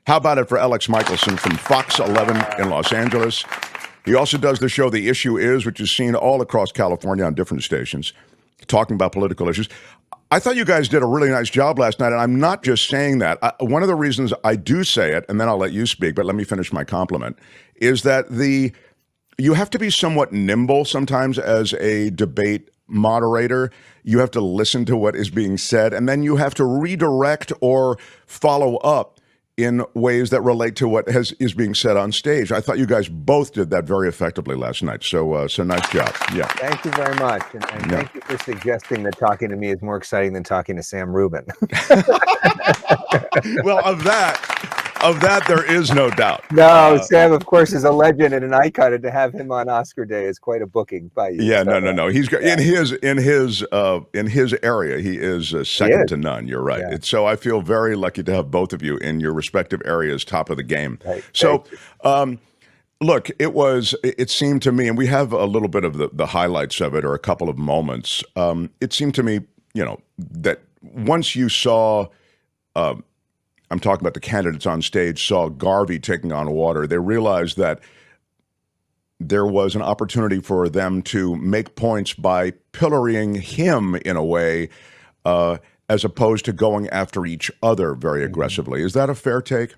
How about it for Elex Michaelson from Fox 11 in Los Angeles? He also does the show The Issue Is, which is seen all across California on different stations, talking about political issues. I thought you guys did a really nice job last night, and I'm not just saying that. One of the reasons I do say it, and then I'll let you speak, but let me finish my compliment, is that you have to be somewhat nimble sometimes as a debate moderator. You have to listen to what is being said, and then you have to redirect or follow up in ways that relate to what is being said on stage. I thought you guys both did that very effectively last night. So nice job. Yeah. Thank you very much. And thank you for suggesting that talking to me is more exciting than talking to Sam Rubin. Well, of that, there is no doubt. No, Sam, of course, is a legend and an icon, and to have him on Oscar Day is quite a booking by you. Yeah, so, no. He's got, in his area. He is second to none. You're right. Yeah. So I feel very lucky to have both of you in your respective areas, top of the game. Right. So, look, it seemed to me, and we have a little bit of the highlights of it, or a couple of moments. It seemed to me, that once you saw. I'm talking about the candidates on stage, saw Garvey taking on water, they realized that there was an opportunity for them to make points by pillorying him in a way, as opposed to going after each other very aggressively. Is that a fair take?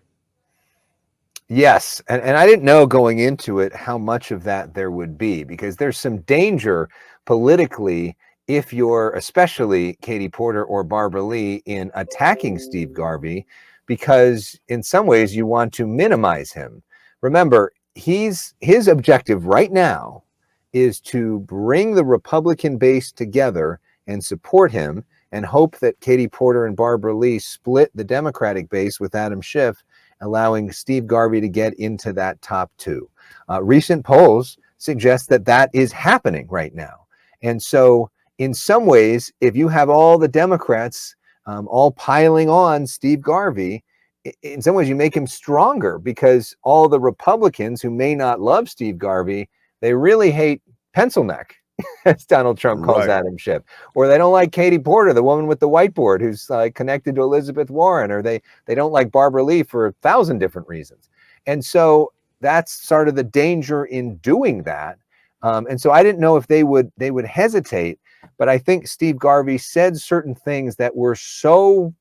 Yes, and I didn't know going into it how much of that there would be, because there's some danger politically if you're, especially Katie Porter or Barbara Lee, in attacking Steve Garvey, because in some ways you want to minimize him. Remember, his objective right now is to bring the Republican base together and support him, and hope that Katie Porter and Barbara Lee split the Democratic base with Adam Schiff, allowing Steve Garvey to get into that top two. Recent polls suggest that that is happening right now. And so in some ways, if you have all the Democrats all piling on Steve Garvey, in some ways you make him stronger, because all the Republicans who may not love Steve Garvey, they really hate pencil neck, as Donald Trump calls Adam Schiff, or they don't like Katie Porter, the woman with the whiteboard who's connected to Elizabeth Warren, or they don't like Barbara Lee for 1,000 different reasons. And so that's sort of the danger in doing that. And so I didn't know if they would hesitate, but I think Steve Garvey said certain things that were so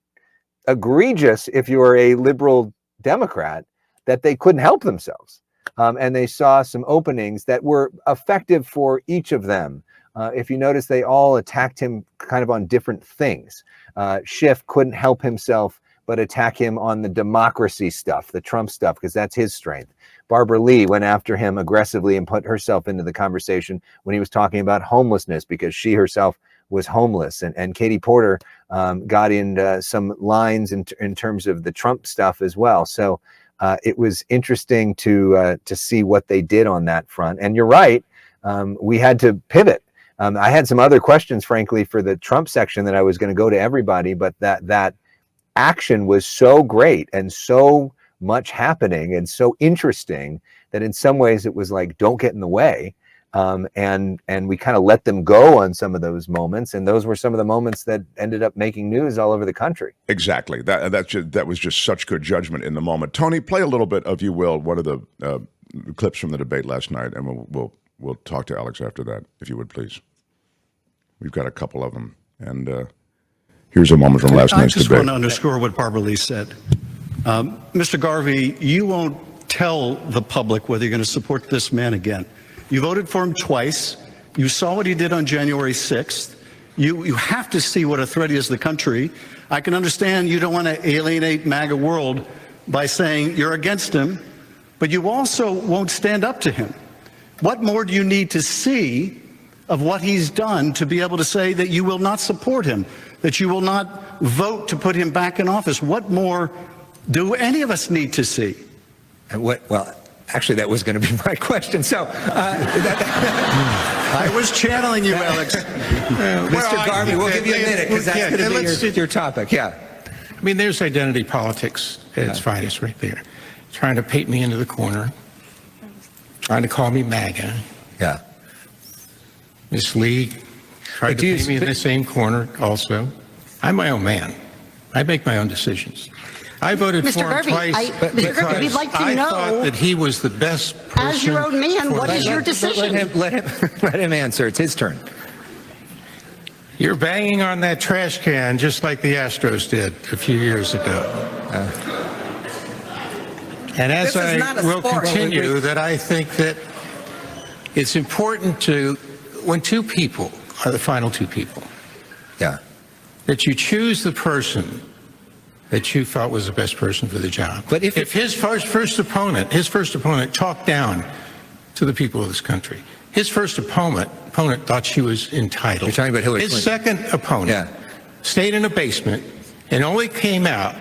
egregious if you're a liberal Democrat that they couldn't help themselves. And they saw some openings that were effective for each of them. If you notice, they all attacked him kind of on different things. Schiff couldn't help himself but attack him on the democracy stuff, the Trump stuff, because that's his strength. Barbara Lee went after him aggressively and put herself into the conversation when he was talking about homelessness, because she herself was homeless. And Katie Porter got into some lines in terms of the Trump stuff as well. So it was interesting to see what they did on that front. And you're right, we had to pivot. I had some other questions, frankly, for the Trump section that I was going to go to everybody, but that action was so great and so much happening and so interesting that in some ways it was like, don't get in the way. And we kind of let them go on some of those moments, and those were some of the moments that ended up making news all over the country. Exactly. That was just such good judgment in the moment. Tony, play a little bit, if you will, one of the clips from the debate last night, and we'll talk to Alex after that, if you would, please. We've got a couple of them, and here's a moment from last night's debate. I just want to underscore what Barbara Lee said. Mr. Garvey, you won't tell the public whether you're going to support this man again. You voted for him twice. You saw what he did on January 6th. You have to see what a threat he is to the country. I can understand you don't want to alienate MAGA world by saying you're against him, but you also won't stand up to him. What more do you need to see of what he's done to be able to say that you will not support him, that you will not vote to put him back in office? What more do any of us need to see? Well, actually, that was going to be my question. So, I was channeling you, Alex. Mr. Garvey, we'll give you a minute, because that's going to be your topic. Yeah. I mean, there's identity politics at its finest right there. Trying to paint me into the corner, trying to call me MAGA. Yeah. Miss Lee tried to paint me in the same corner also. I'm my own man. I make my own decisions. I voted Mr. for him Garvey, twice Mr. Garvey, we'd like to I know, thought that he was the best person. as your own man, for what the is your job. decision? Let him answer. It's his turn. You're banging on that trash can just like the Astros did a few years ago. And as This is I not a will sport. continue, that I think that it's important to, when two people are the final two people, Yeah. that you choose the person that you thought was the best person for the job. But if his first opponent talked down to the people of this country, his first opponent thought she was entitled. You're talking about Hillary His Clinton. second opponent stayed in a basement and only came out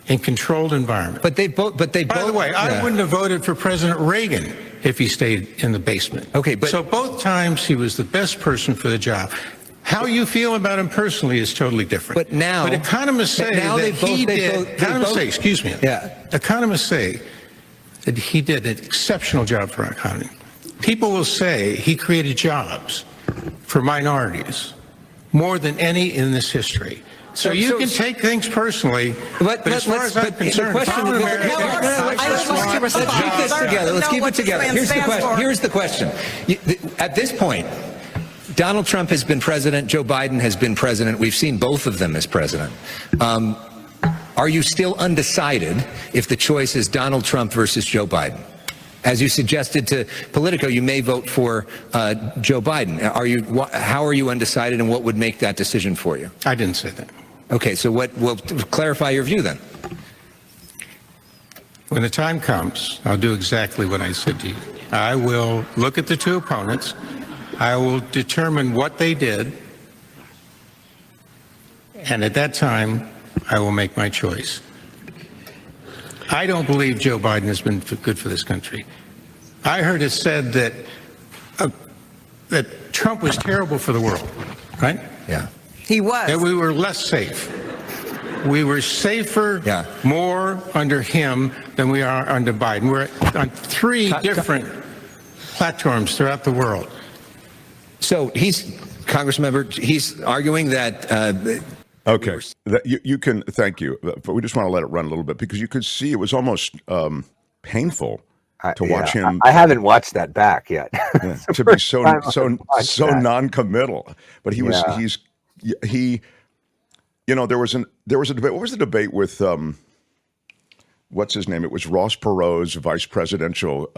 in controlled environment. But they both. By the way, I wouldn't have voted for President Reagan if he stayed in the basement. Okay, but so both times he was the best person for the job. How you feel about him personally is totally different. But now, but economists say now that he did. Economists say, excuse me. Yeah. Economists say that he did an exceptional job for our economy. People will say he created jobs for minorities more than any in this history. So you can take things personally, but as far as I'm concerned, let's keep this together. Let's keep it together. Here's the question. At this point, Donald Trump has been president. Joe Biden has been president. We've seen both of them as president. Are you still undecided if the choice is Donald Trump versus Joe Biden? As you suggested to Politico, you may vote for Joe Biden. How are you undecided, and what would make that decision for you? I didn't say that. Okay, so we'll clarify your view then. When the time comes, I'll do exactly what I said to you. I will look at the two opponents. I will determine what they did. And at that time, I will make my choice. I don't believe Joe Biden has been good for this country. I heard it said that that Trump was terrible for the world, right? Yeah. He was. That we were less safe. We were safer more under him than we are under Biden. We're on three different platforms throughout the world. So Congressmember, he's arguing that. Okay, you can. Thank you. But we just want to let it run a little bit because you could see it was almost painful to watch him. I haven't watched that back yet. To be so non-committal. But he was. He. You know, there was a debate. What was the debate with what's his name? It was Ross Perot's vice presidential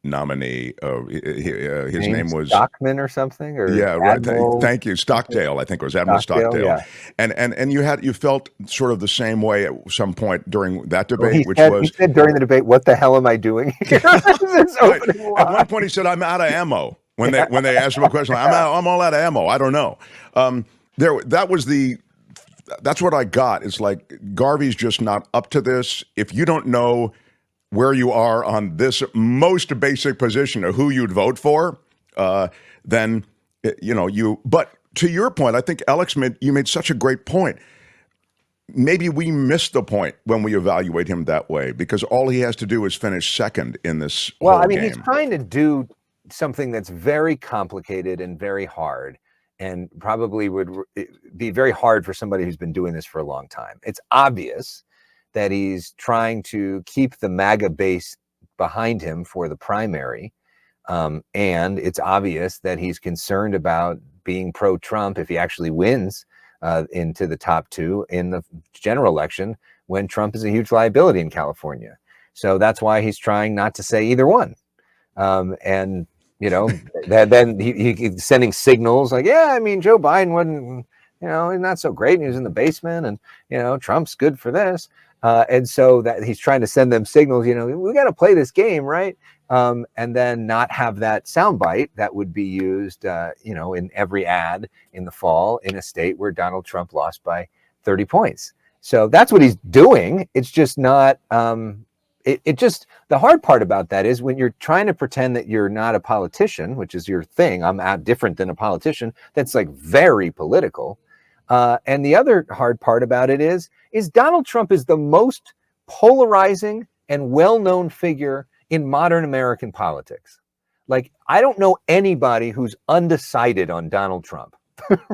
nominee. His name was Stockman or something. Or right. Thank you, Stockdale. I think it was Admiral Stockdale. Yeah. And you felt sort of the same way at some point during that debate, he said during the debate, "What the hell am I doing here?" Right. At one point, he said, "I'm out of ammo." When they asked him a question, I'm all out of ammo. I don't know. That's what I got. It's like Garvey's just not up to this. If you don't know where you are on this most basic position of who you'd vote for, then you. But to your point, I think Elex you made such a great point. Maybe we missed the point when we evaluate him that way because all he has to do is finish second in this. Well, game. he's trying to do something that's very complicated and very hard, and probably would be very hard for somebody who's been doing this for a long time. It's obvious that he's trying to keep the MAGA base behind him for the primary. And it's obvious that he's concerned about being pro-Trump if he actually wins into the top two in the general election when Trump is a huge liability in California. So that's why he's trying not to say either one. And then he's sending signals like, Joe Biden wasn't, he's not so great. And he was in the basement and, Trump's good for this. And so that he's trying to send them signals, we got to play this game, right? And then not have that soundbite that would be used, in every ad in the fall in a state where Donald Trump lost by 30 points. So that's what he's doing. It's just not, the hard part about that is when you're trying to pretend that you're not a politician, which is your thing. I'm different than a politician. That's like very political. And the other hard part about it is Donald Trump is the most polarizing and well-known figure in modern American politics. Like, I don't know anybody who's undecided on Donald Trump.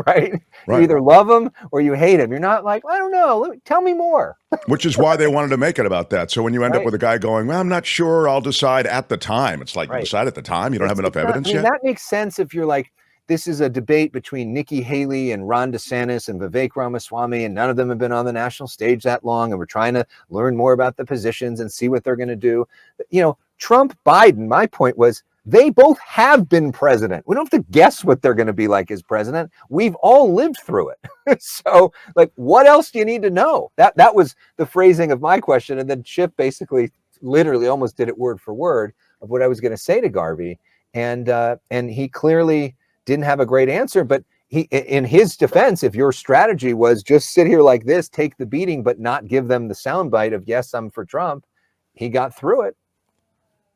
right? You Right. either love him or you hate him. You're not like, I don't know, tell me more. Which is why they wanted to make it about that. So when you end up Right. with a guy going, well, I'm not sure, I'll decide at the time. It's like, you Right. decide at the time? You don't have enough It's not- evidence I mean, yet? that makes sense if you're like, this is a debate between Nikki Haley and Ron DeSantis and Vivek Ramaswamy, and none of them have been on the national stage that long, and we're trying to learn more about the positions and see what they're going to do. You know, Trump, Biden, my point was, they both have been president. We don't have to guess what they're going to be like as president. We've all lived through it. So, like, what else do you need to know? That was the phrasing of my question. And then Schiff basically literally almost did it word for word of what I was going to say to Garvey. And he clearly didn't have a great answer, but he, in his defense, if your strategy was just sit here like this, take the beating, but not give them the soundbite of, yes, I'm for Trump, he got through it.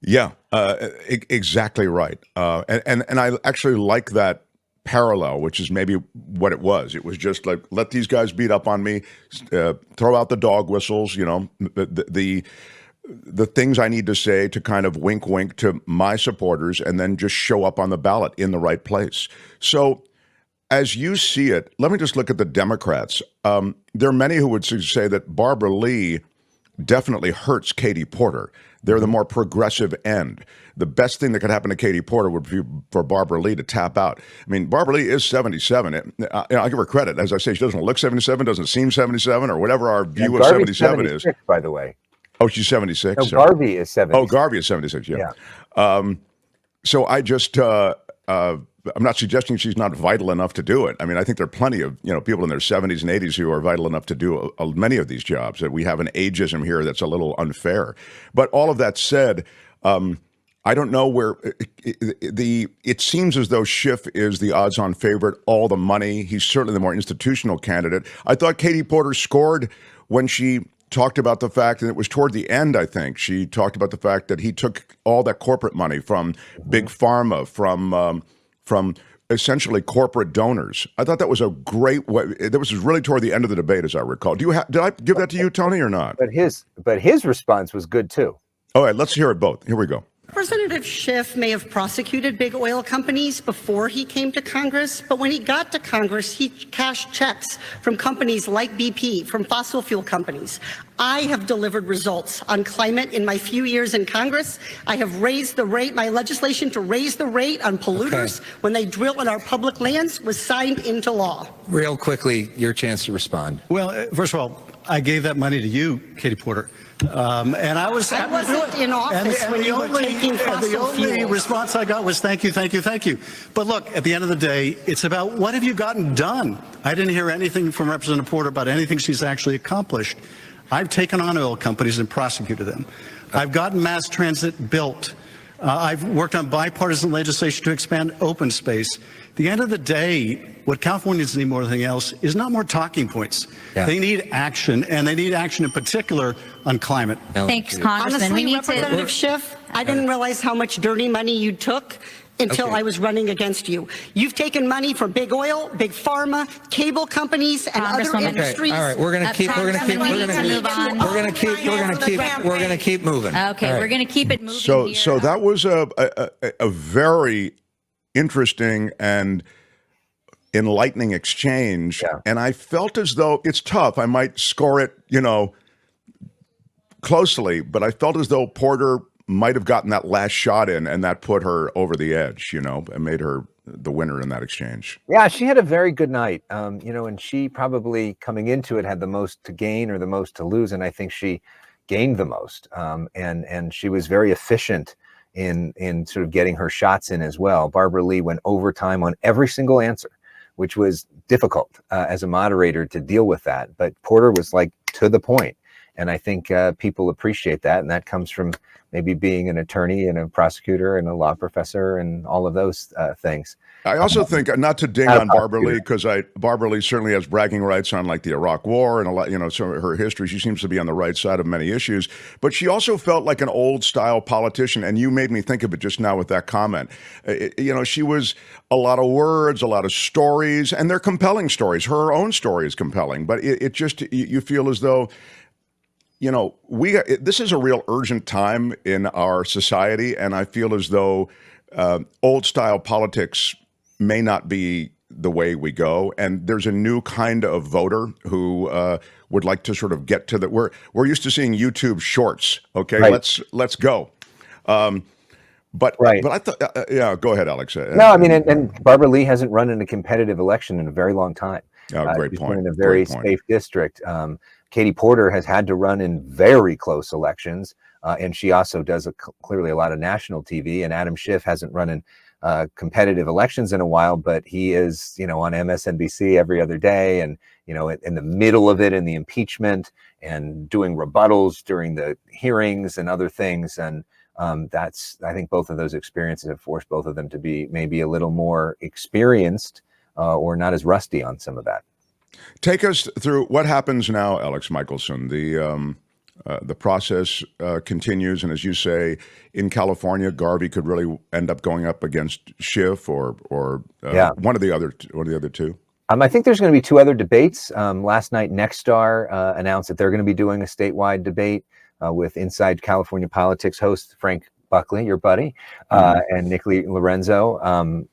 Yeah, exactly right. And I actually like that parallel, which is maybe what it was. It was just like, let these guys beat up on me, throw out the dog whistles, you know, the things I need to say to kind of wink, wink to my supporters, and then just show up on the ballot in the right place. So as you see it, let me just look at the Democrats. There are many who would say that Barbara Lee definitely hurts Katie Porter. They're the more progressive end. The best thing that could happen to Katie Porter would be for Barbara Lee to tap out. I mean, Barbara Lee is 77. I give her credit. As I say, she doesn't look 77, doesn't seem 77, or whatever our view of 77 is. By the way. Oh, she's 76? No, Garvey is 76. Oh, Garvey is 76, yeah. So I just, I'm not suggesting she's not vital enough to do it. I mean, I think there are plenty of, you know, people in their 70s and 80s who are vital enough to do many of these jobs. That we have an ageism here that's a little unfair. But all of that said, I don't know where it seems as though Schiff is the odds-on favorite, all the money. He's certainly the more institutional candidate. I thought Katie Porter scored when she talked about the fact, and it was toward the end, I think, she talked about the fact that he took all that corporate money from big pharma, from essentially corporate donors. I thought that was a great way. That was really toward the end of the debate, as I recall. Did I give that to you, Tony, or not? But his response was good too. All right, let's hear it both. Here we go. Representative Schiff may have prosecuted big oil companies before he came to Congress, but when he got to Congress, he cashed checks from companies like BP, from fossil fuel companies. I have delivered results on climate in my few years in Congress. I have raised the rate, my legislation to raise the rate on polluters when they drill in our public lands was signed into law. Real quickly, your chance to respond. Well, first of all, I gave that money to you, Katie Porter. And I was happy to do wasn't it. in office when you were taking fossil the only fuels. response I got was thank you, thank you, thank you. But look, at the end of the day, it's about what have you gotten done? I didn't hear anything from Representative Porter about anything she's actually accomplished. I've taken on oil companies and prosecuted them. I've gotten mass transit built. I've worked on bipartisan legislation to expand open space. At the end of the day, what Californians need more than anything else is not more talking points. Yeah. They need action, and they need action in particular on climate. Thanks, Congressman. Honestly, We need Representative Schiff, I didn't realize how much dirty money you took until I was running against you. You've taken money from big oil, big pharma, cable companies, and other industries. All right, we're going to keep moving. Okay, right. we're going to keep it moving here. So that was a very interesting and enlightening exchange, and I felt as though it's tough. I might score it, you know, closely, but I felt as though Porter might have gotten that last shot in, and that put her over the edge, you know, and made her the winner in that exchange. Yeah, she had a very good night, you know, and she probably coming into it had the most to gain or the most to lose, and I think she gained the most, and she was very efficient in sort of getting her shots in as well. Barbara Lee went overtime on every single answer, which was difficult as a moderator to deal with that, but Porter was like to the point. And I think people appreciate that. And that comes from maybe being an attorney and a prosecutor and a law professor and all of those things. I also think, not to ding on Barbara Lee, because Barbara Lee certainly has bragging rights on like the Iraq War and a lot, you know, some of her history. She seems to be on the right side of many issues, but she also felt like an old style politician. And you made me think of it just now with that comment. You know, she was a lot of words, a lot of stories, and they're compelling stories. Her own story is compelling, but it just, you feel as though, you know, this is a real urgent time in our society, and I feel as though old-style politics may not be the way we go. And there's a new kind of voter who would like to sort of get to the. We're used to seeing YouTube shorts. Okay, Right. let's go. But Right. I thought, yeah. Go ahead, Alex. No, I mean, and Barbara Lee hasn't run in a competitive election in a very long time. Great She's point. been in a very Great point. safe district. Katie Porter has had to run in very close elections, and she also does clearly a lot of national TV. And Adam Schiff hasn't run in competitive elections in a while, but he is, on MSNBC every other day, and in the middle of it, in the impeachment, and doing rebuttals during the hearings and other things. And I think both of those experiences have forced both of them to be maybe a little more experienced or not as rusty on some of that. Take us through what happens now, Elex Michaelson. The process continues, and as you say, in California, Garvey could really end up going up against Schiff or one of the other two. I think there's going to be two other debates. Last night, Nexstar announced that they're going to be doing a statewide debate with Inside California Politics host Frank Buckley, your buddy, and Nick Lorenzo,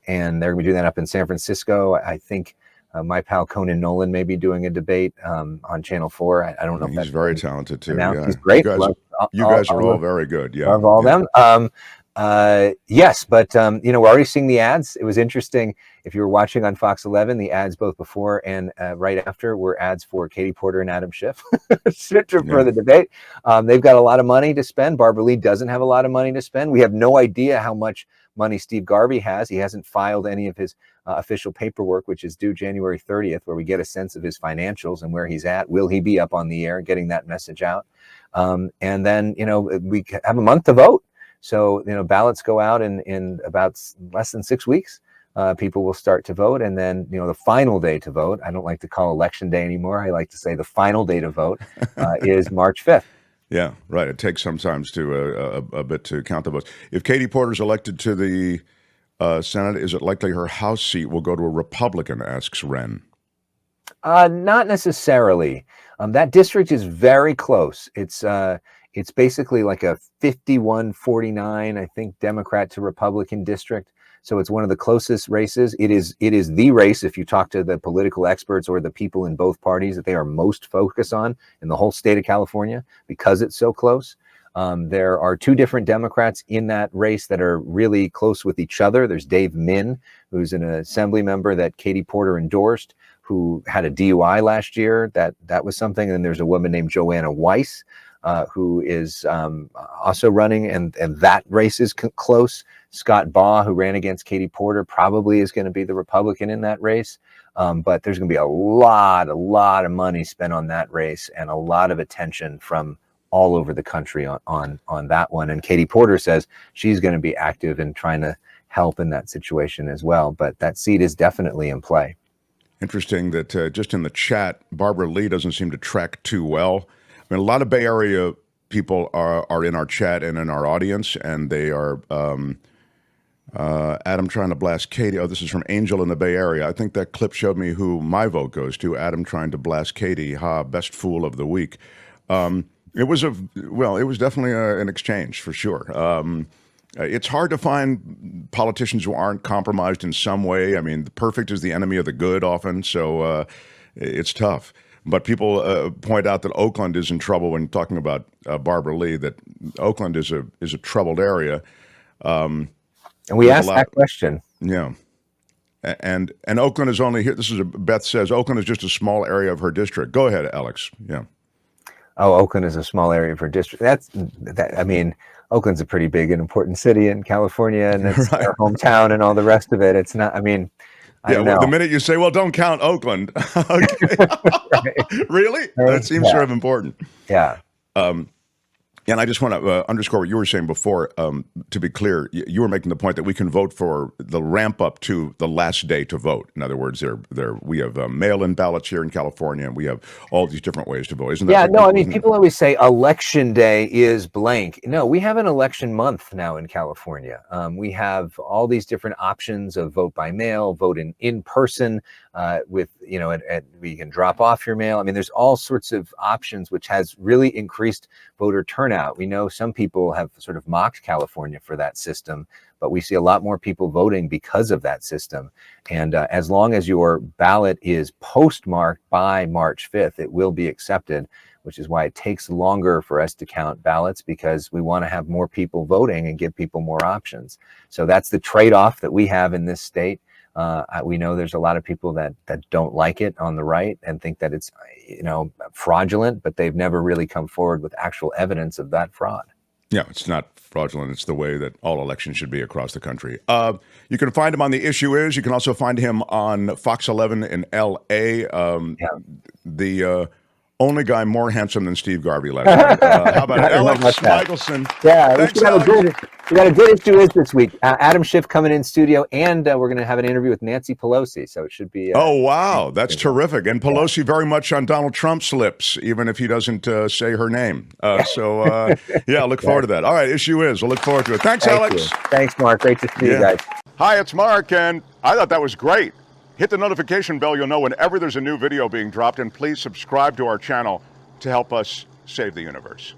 and they're going to be doing that up in San Francisco. I think my pal Conan Nolan may be doing a debate on Channel 4. I don't know if he's very talented too. announced. Yeah. He's great. You guys are all very good. Yeah, love all them. Yes, but we're already seeing the ads. It was interesting. If you were watching on Fox 11, the ads both before and right after were ads for Katie Porter and Adam Schiff for the debate. They've got a lot of money to spend. Barbara Lee doesn't have a lot of money to spend. We have no idea how much money Steve Garvey has. He hasn't filed any of his official paperwork, which is due January 30th, where we get a sense of his financials and where he's at. Will he be up on the air getting that message out? And then, we have a month to vote. So, ballots go out in about less than 6 weeks. People will start to vote. And then, the final day to vote, I don't like to call election day anymore. I like to say the final day to vote is March 5th. Yeah, right. It takes sometimes a bit to count the votes. If Katie Porter's elected to the Senate, is it likely her House seat will go to a Republican, asks Ren. Not necessarily. That district is very close. It's basically like a 51-49, I think, Democrat to Republican district. So it's one of the closest races. It is the race, if you talk to the political experts or the people in both parties, that they are most focused on in the whole state of California because it's so close. There are two different Democrats in that race that are really close with each other. There's Dave Min, who's an assembly member that Katie Porter endorsed, who had a DUI last year. That was something. And then there's a woman named Joanna Weiss, who is also running, and that race is close. Scott Baugh, who ran against Katie Porter, probably is going to be the Republican in that race. But there's going to be a lot of money spent on that race and a lot of attention from all over the country on that one. And Katie Porter says she's going to be active in trying to help in that situation as well. But that seat is definitely in play. Interesting that just in the chat, Barbara Lee doesn't seem to track too well. I mean, a lot of Bay Area people are in our chat and in our audience, and they are Adam trying to blast Katie. Oh, this is from Angel in the Bay Area. I think that clip showed me who my vote goes to. Adam trying to blast Katie. Ha, best fool of the week. It was definitely an exchange for sure. It's hard to find politicians who aren't compromised in some way. I mean, the perfect is the enemy of the good often, so it's tough. But people point out that Oakland is in trouble when talking about Barbara Lee, that Oakland is a troubled area. And we asked that question. Yeah. And Oakland is only here. Beth says Oakland is just a small area of her district. Go ahead, Alex. Yeah. Oh, Oakland is a small area of her district. I mean, Oakland's a pretty big and important city in California, and it's right. Their hometown and all the rest of it. It's not, I mean, I don't know. The minute you say, well, don't count Oakland. Really? That seems sort of important. Yeah. And I just want to underscore what you were saying before. To be clear, you were making the point that we can vote for the ramp up to the last day to vote. In other words, we have mail-in ballots here in California, and we have all these different ways to vote. Isn't that? Yeah, no, I mean, people always say election day is blank. No, we have an election month now in California. We have all these different options of vote by mail, vote in person. with, you can drop off your mail. I mean, there's all sorts of options, which has really increased voter turnout. We know some people have sort of mocked California for that system, but we see a lot more people voting because of that system. And as long as your ballot is postmarked by March 5th, it will be accepted, which is why it takes longer for us to count ballots, because we want to have more people voting and give people more options. So that's the trade-off that we have in this state. We know there's a lot of people that don't like it on the right and think that it's, fraudulent, but they've never really come forward with actual evidence of that fraud. Yeah, it's not fraudulent. It's the way that all elections should be across the country. You can find him on The Issue Is. You can also find him on Fox 11 in L.A. The only guy more handsome than Steve Garvey last night. How about Elex, Michaelson? Yeah, Thanks, we got a good Issue Is this week. Adam Schiff coming in studio, and we're going to have an interview with Nancy Pelosi. So it should be. Oh, wow. That's terrific. And Pelosi very much on Donald Trump's lips, even if he doesn't say her name. Look forward to that. All right, Issue Is. We'll look forward to it. Thanks, Alex. You. Thanks, Mark. Great to see you guys. Hi, it's Mark, and I thought that was great. Hit the notification bell. You'll know whenever there's a new video being dropped, and please subscribe to our channel to help us save the universe.